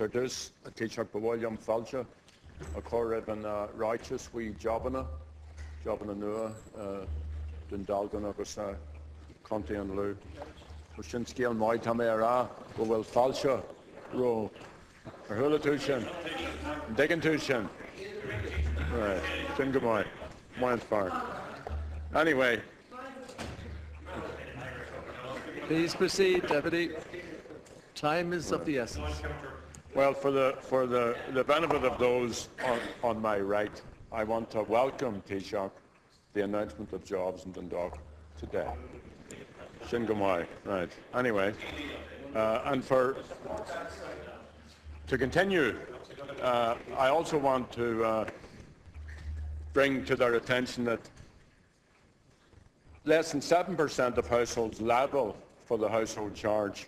Sardus, a Taoiseach William Falcha, a Corrib and Righteous, we Jobana Nua, Dundalgan, agus Conti and Lou. Sin scéal mai tá mé ará go bhfuil Falcha ro ar thula tú sin, diggin tú sin. Right, sin go mai, maith fearr. Anyway. Please proceed, Deputy. Time is of the essence. Well, for the benefit of those on my right, I want to welcome, Taoiseach, the announcement of jobs in Dundalk today. Sin go mai. Right. Anyway, and to continue, I also want to bring to their attention that less than 7% of households liable for the household charge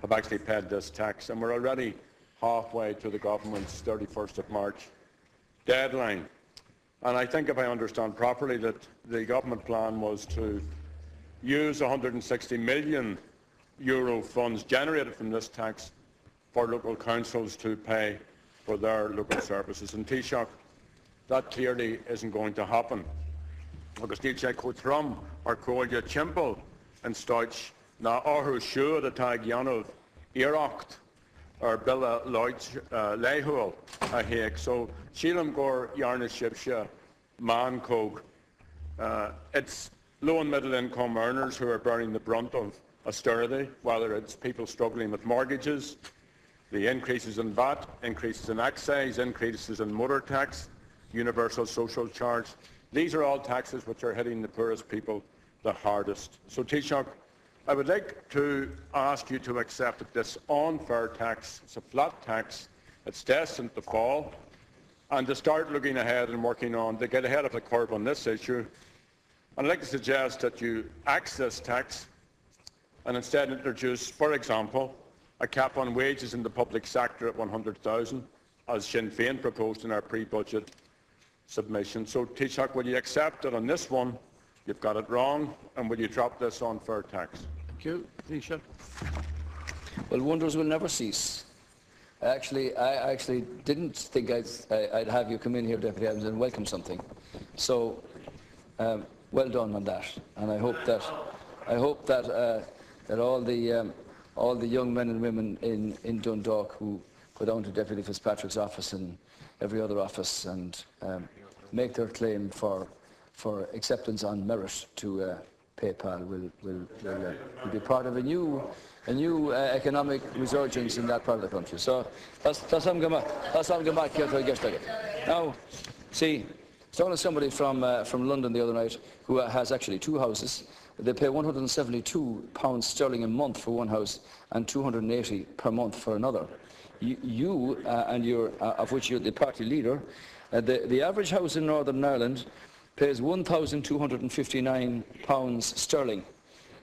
have actually paid this tax, and we're already halfway to the government's 31st of March deadline. And I think, if I understand properly, that the government plan was to use €160 million funds generated from this tax for local councils to pay for their local services. And Taoiseach, that clearly isn't going to happen. Agus díte go trom ar cóide timpeall an Stoich na áthú siúd atá gceannaimh iarracht ar billa léithúil a héic. So sílam gur dhearna sibse man cóg. It's low and middle income earners who are bearing the brunt of austerity, whether it's people struggling with mortgages, the increases in VAT, increases in excise, increases in motor tax, universal social charge. These are all taxes which are hitting the poorest people the hardest. So, Taoiseach, I would like to ask you to accept that this unfair tax, it's a flat tax, it's destined to fall, and to start looking ahead and working on to get ahead of the curve on this issue. And I'd like to suggest that you axe this tax and instead introduce, for example, a cap on wages in the public sector at 100,000, as Sinn Féin proposed in our pre-budget submission. So, Taoiseach, will you accept that on this one you've got it wrong, and will you drop this unfair tax? Thank you. Taoiseach. Well, wonders will never cease. I actually didn't think I'd have you come in here, Deputy Adams, and welcome something. So, well done on that. And I hope that all the young men and women in Dundalk who go down to Deputy Fitzpatrick's office and every other office and make their claim for acceptance on merit to PayPal will be part of a new economic resurgence in that part of the country. So that's back here to get. Now, see, talking to somebody from London the other night who has actually two houses. They pay £172 sterling a month for one house and £280 per month for another. You and of which you're the party leader, the average house in Northern Ireland pays £1,259 sterling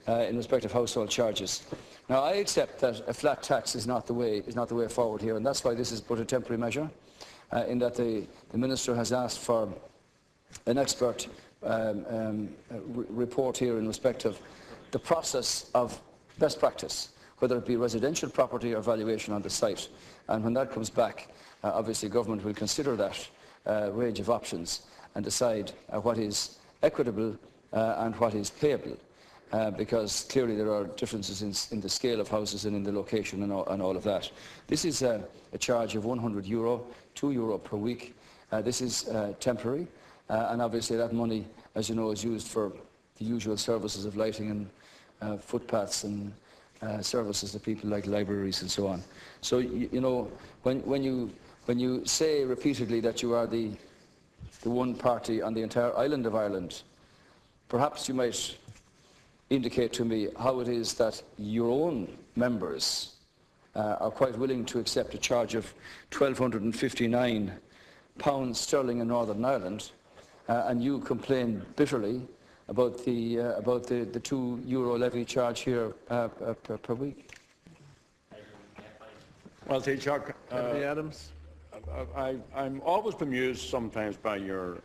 in respect of household charges. Now, I accept that a flat tax is not the way forward here, and that's why this is but a temporary measure, in that the Minister has asked for an expert report here in respect of the process of best practice, whether it be residential property or valuation on the site. And when that comes back, obviously government will consider that range of options and decide what is equitable and what is payable, because clearly there are differences in the scale of houses and in the location and all of that. This is a charge of €100, €2 per week. This is temporary, and obviously that money, as you know, is used for the usual services of lighting and footpaths and services to people like libraries and so on. So, you know, when you say repeatedly that you are the one party on the entire island of Ireland, perhaps you might indicate to me how it is that your own members are quite willing to accept a charge of £1,259 sterling in Northern Ireland, and you complain bitterly about the €2 levy charge here per week. Well, Taoiseach, Deputy Adams. I'm always bemused sometimes by your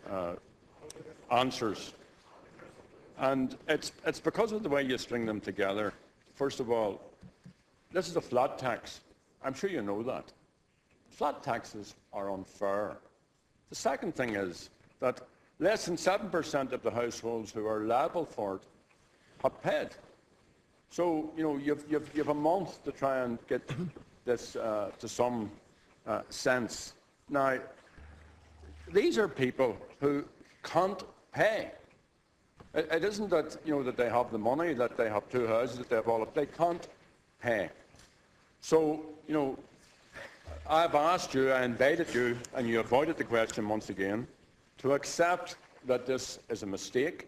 answers, and it's because of the way you string them together. First of all, this is a flat tax. I'm sure you know that. flat taxes are unfair. The second thing is that less than 7% of the households who are liable for it have paid. So, you know, you've a month to try and get this to some sense. Now, these are people who can't pay. It isn't that, you know, that they have the money, that they have two houses, that they have all of it. They can't pay. So, you know, I've asked you, I invited you, and you avoided the question once again, to accept that this is a mistake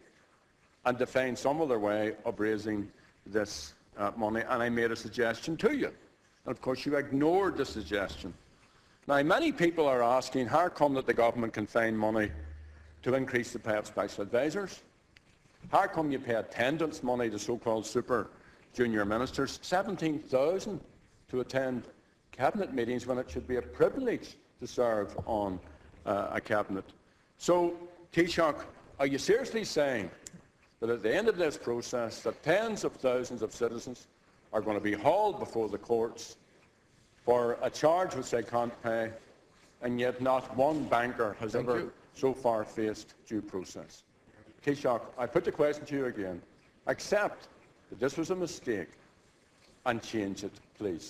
and to find some other way of raising this money. And I made a suggestion to you. And of course, you ignored the suggestion. Now, many people are asking, how come that the government can find money to increase the pay of special advisers? How come you pay attendance money to so-called super junior ministers, 17,000 to attend cabinet meetings when it should be a privilege to serve on a cabinet? So, Taoiseach, are you seriously saying that at the end of this process that tens of thousands of citizens are going to be hauled before the courts for a charge which they can't pay, and yet not one banker has ever so far faced due process? Taoiseach, I put the question to you again. Accept that this was a mistake and change it, please.